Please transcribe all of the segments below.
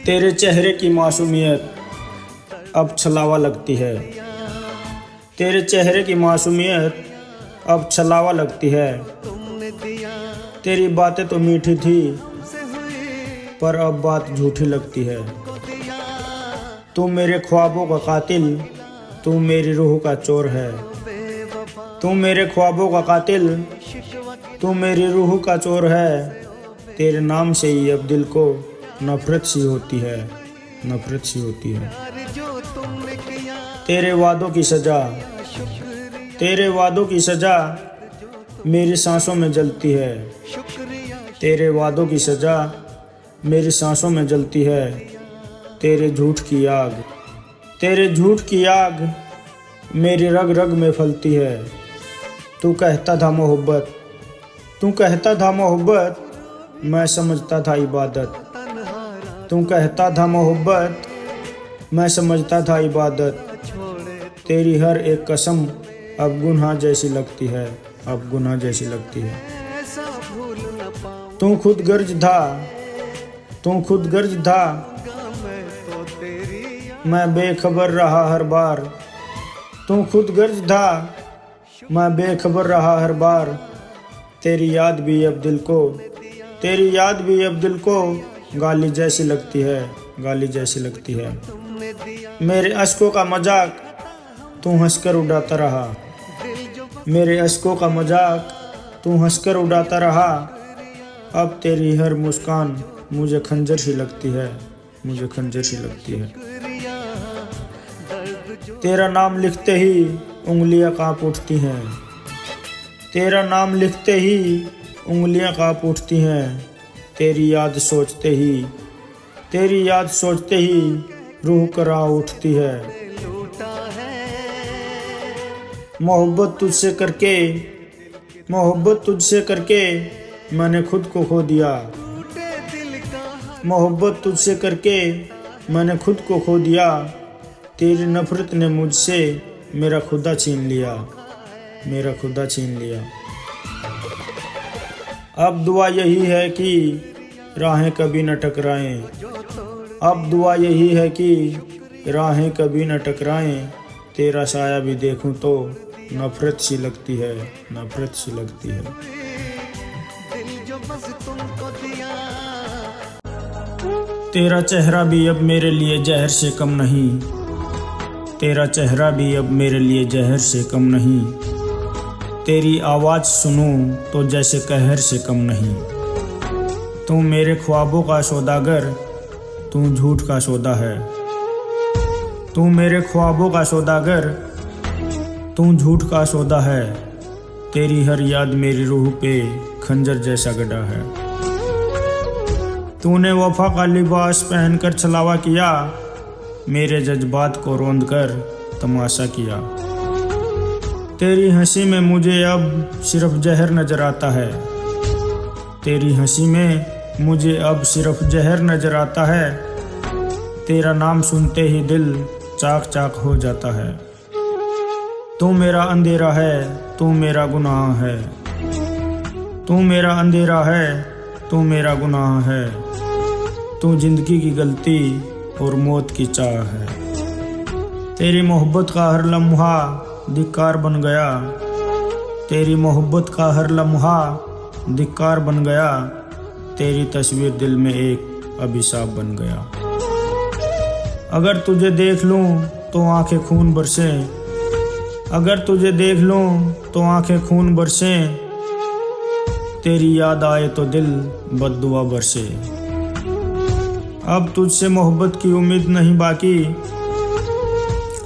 तेरे चेहरे की मासूमियत अब छलावा लगती है। तेरे चेहरे की मासूमियत अब छलावा लगती है। तेरी बातें तो मीठी थी पर अब बात झूठी लगती है। तू मेरे ख्वाबों का कातिल, तू मेरी रूह का चोर है। तू मेरे ख्वाबों का कातिल, तू मेरी रूह का चोर है। तेरे नाम से ही अब दिल को नफरत सी होती है, नफरत सी होती है। तेरे वादों की सजा, तेरे वादों की सजा मेरी सांसों में जलती है। तेरे वादों की सजा मेरी सांसों में जलती है। तेरे झूठ की आग, तेरे झूठ की आग मेरी रग रग में फलती है। तू कहता था मोहब्बत, तू कहता था मोहब्बत, मैं समझता था इबादत। तू कहता था मोहब्बत, मैं समझता था इबादत। तेरी हर एक कसम अब गुनाह जैसी लगती है, अब गुनाह जैसी लगती है। तू खुद गर्ज था, तू खुद गर्ज था, मैं बेखबर रहा हर बार। तू खुद गर्ज था, मैं बेखबर रहा हर बार। तेरी याद भी अब दिल को, तेरी याद भी अब दिल को गाली जैसी लगती है, गाली जैसी लगती है। मेरे अश्कों का मजाक तू हंसकर उड़ाता रहा। मेरे अश्कों का मजाक तू हंसकर उड़ाता रहा। अब तेरी हर मुस्कान मुझे खंजर सी लगती है, मुझे खंजर सी लगती है। तेरा नाम लिखते ही उंगलियां कांप उठती हैं। तेरा नाम लिखते ही उंगलियां कांप उठती हैं। तेरी याद सोचते ही, तेरी याद सोचते ही रूह करा उठती है। मोहब्बत तुझसे करके, मोहब्बत तुझसे करके मैंने खुद को खो दिया। मोहब्बत तुझसे करके मैंने खुद को खो दिया। तेरी नफरत ने मुझसे मेरा खुदा छीन लिया, मेरा खुदा छीन लिया। अब दुआ यही है कि राहें कभी न टकराएं। अब दुआ यही है कि राहें कभी न टकराएं। तेरा साया भी देखूं तो नफरत सी लगती है, नफरत सी लगती है। तेरा चेहरा भी अब मेरे लिए जहर से कम नहीं। तेरा चेहरा भी अब मेरे लिए जहर से कम नहीं। तेरी आवाज़ सुनूं तो जैसे कहर से कम नहीं। तू मेरे ख्वाबों का सौदागर, तू झूठ का सौदा है। तू मेरे ख्वाबों का सौदागर, तू झूठ का सौदा है। तेरी हर याद मेरी रूह पे खंजर जैसा गड़ा है। तूने वफा का लिबास पहनकर छलावा किया। मेरे जज्बात को रौंद कर तमाशा किया। तेरी हंसी में मुझे अब सिर्फ जहर नजर आता है। तेरी हंसी में मुझे अब सिर्फ जहर नजर आता है। तेरा नाम सुनते ही दिल चाक चाक हो जाता है। तू मेरा अंधेरा है, तू मेरा गुनाह है। तू मेरा अंधेरा है, तू मेरा गुनाह है। तू जिंदगी की गलती और मौत की चाह है। तेरी मोहब्बत का हर लम्हा धिक्कार बन गया। तेरी मोहब्बत का हर लम्हा धिक्कार बन गया। तेरी तस्वीर दिल में एक अभिशाप बन गया। अगर तुझे देख लूं तो आंखें खून बरसे। अगर तुझे देख लूं तो आंखें खून बरसे। तेरी याद आए तो दिल बद्दुआ बरसे। अब तुझसे मोहब्बत की उम्मीद नहीं बाकी।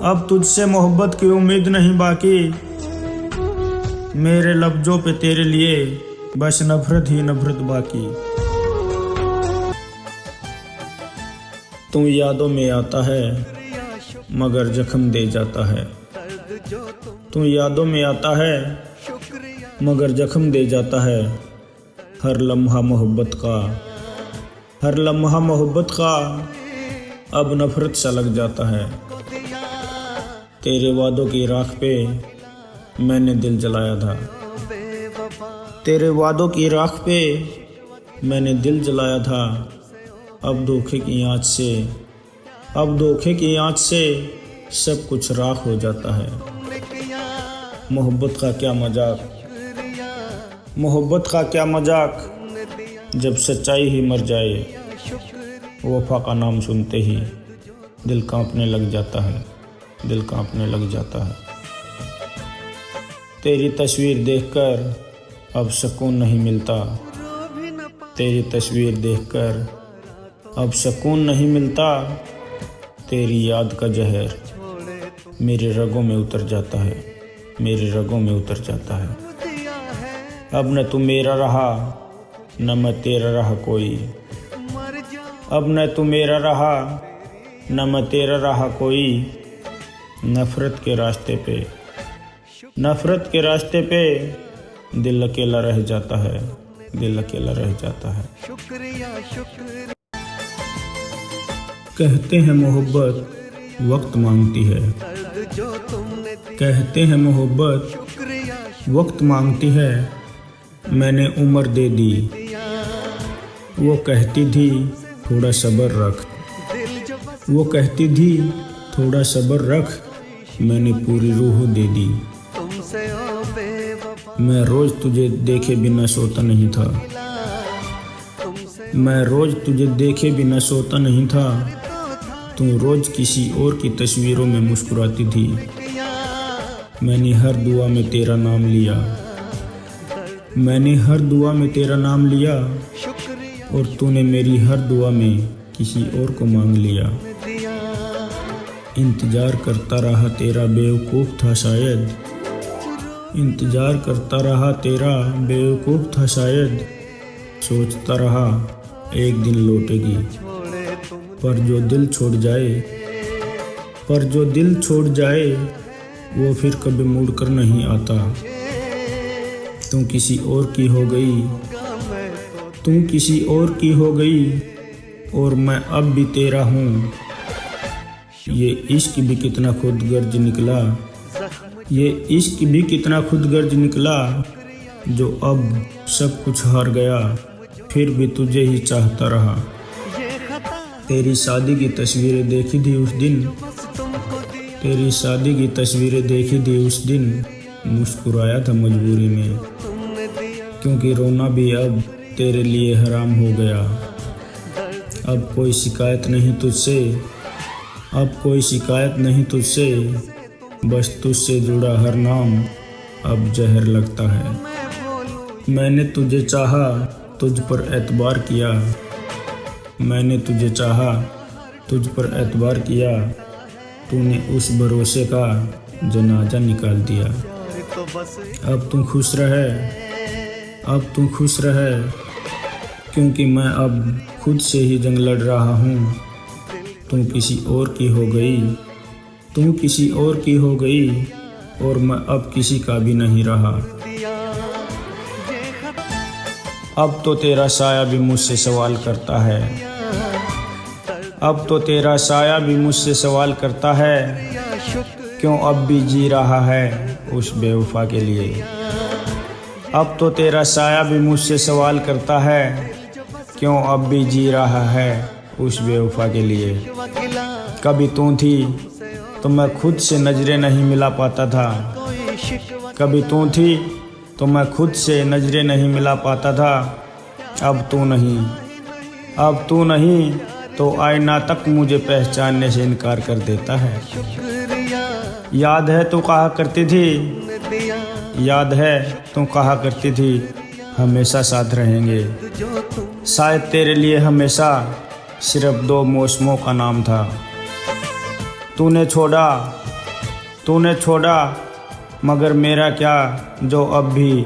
अब तुझसे मोहब्बत की उम्मीद नहीं बाकी। मेरे लफ्जों पे तेरे लिए बस नफरत ही नफरत बाकी। तू यादों में आता है मगर जख्म दे जाता है। तू यादों में आता है मगर जख्म दे जाता है। हर लम्हा मोहब्बत का, हर लम्हा मोहब्बत का अब नफरत सा लग जाता है। तेरे वादों की राख पे मैंने दिल जलाया था। तेरे वादों की राख पे मैंने दिल जलाया था। अब धोखे की आँच से, अब धोखे की आँच से सब कुछ राख हो जाता है। मोहब्बत का क्या मजाक, मोहब्बत का क्या मजाक, जब सच्चाई ही मर जाए। वफा का नाम सुनते ही दिल कांपने लग जाता है, दिल कांपने लग जाता है। तेरी तस्वीर देखकर अब सुकून नहीं मिलता, तेरी तस्वीर देखकर अब सुकून नहीं मिलता। तेरी याद का जहर मेरे रगों में उतर जाता है, मेरे रगों में उतर जाता है। अब न तू मेरा रहा न मैं तेरा रहा कोई, अब न तू मेरा रहा न मैं तेरा रहा कोई। नफ़रत के रास्ते पे, नफ़रत के रास्ते पे दिल अकेला रह जाता है, दिल अकेला रह जाता है। कहते हैं मोहब्बत वक्त मांगती है, कहते हैं मोहब्बत वक्त मांगती है। मैंने उम्र दे दी, वो कहती थी थोड़ा सब्र रख, वो कहती थी थोड़ा सब्र रख। मैंने पूरी रूह दे दी। मैं रोज़ तुझे देखे बिना सोता नहीं था, मैं रोज़ तुझे देखे बिना सोता नहीं था। तू रोज़ किसी और की तस्वीरों में मुस्कुराती थी। मैंने हर दुआ में तेरा नाम लिया, मैंने हर दुआ में तेरा नाम लिया, और तूने मेरी हर दुआ में किसी और को मांग लिया। इंतज़ार करता रहा तेरा बेवकूफ़ था शायद, इंतज़ार करता रहा तेरा बेवकूफ़ था शायद। सोचता रहा एक दिन लौटेगी, पर जो दिल छोड़ जाए, पर जो दिल छोड़ जाए वो फिर कभी मुड़ कर नहीं आता। तू किसी और की हो गई, तू किसी और की हो गई, और मैं अब भी तेरा हूँ। ये इश्क भी कितना खुदगर्ज निकला, ये इश्क भी कितना खुदगर्ज निकला। जो अब सब कुछ हार गया, फिर भी तुझे ही चाहता रहा। तेरी शादी की तस्वीरें देखी थी उस दिन, तेरी शादी की तस्वीरें देखी थी उस दिन। मुस्कुराया था मजबूरी में, क्योंकि रोना भी अब तेरे लिए हराम हो गया। अब कोई शिकायत नहीं तुझसे, अब कोई शिकायत नहीं तुझसे, बस तुझसे जुड़ा हर नाम अब जहर लगता है। मैंने तुझे चाहा, तुझ पर एतबार किया, मैंने तुझे चाहा, तुझ पर एतबार किया। तूने उस भरोसे का जनाजा निकाल दिया। अब तू खुश रहे, अब तू खुश रहे, क्योंकि मैं अब खुद से ही जंग लड़ रहा हूँ। तू किसी और की हो गई, तू किसी और की हो गई, और मैं अब किसी का भी नहीं रहा। अब तो तेरा साया भी मुझसे सवाल करता है, अब तो तेरा साया भी मुझसे सवाल करता है। क्यों अब भी जी रहा है उस बेवफा के लिए। अब तो तेरा साया भी मुझसे सवाल करता है, क्यों अब भी जी रहा है उस बेवफा के लिए। कभी तू थी तो मैं खुद से नजरें नहीं मिला पाता था, कभी तू थी तो मैं खुद से नजरें नहीं मिला पाता था। अब तू नहीं, अब तू नहीं तो आईना तक मुझे पहचानने से इनकार कर देता है। याद है तू कहा करती थी, याद है तू कहा करती थी, हमेशा साथ रहेंगे। शायद तेरे लिए हमेशा सिर्फ 2 मौसमों का नाम था। तूने छोड़ा, तूने छोड़ा, मगर मेरा क्या, जो अब भी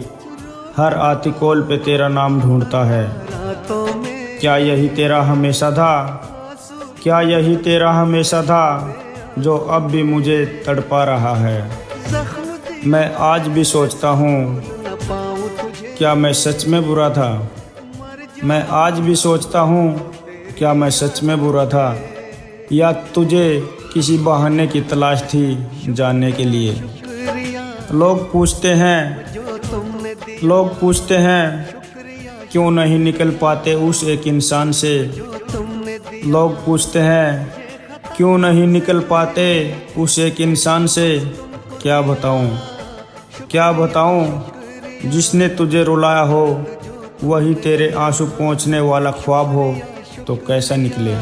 हर आती कॉल पे तेरा नाम ढूंढता है। क्या यही तेरा हमेशा था, क्या यही तेरा हमेशा था, जो अब भी मुझे तड़पा रहा है। मैं आज भी सोचता हूँ, क्या मैं सच में बुरा था। मैं आज भी सोचता हूँ, क्या मैं सच में बुरा था, या तुझे किसी बहाने की तलाश थी जाने के लिए। लोग पूछते हैं, लोग पूछते हैं, क्यों नहीं निकल पाते उस एक इंसान से लोग पूछते हैं क्यों नहीं निकल पाते उस एक इंसान से। क्या बताऊं जिसने तुझे रुलाया हो वही तेरे आंसू पोंछने वाला ख्वाब हो तो कैसा निकले।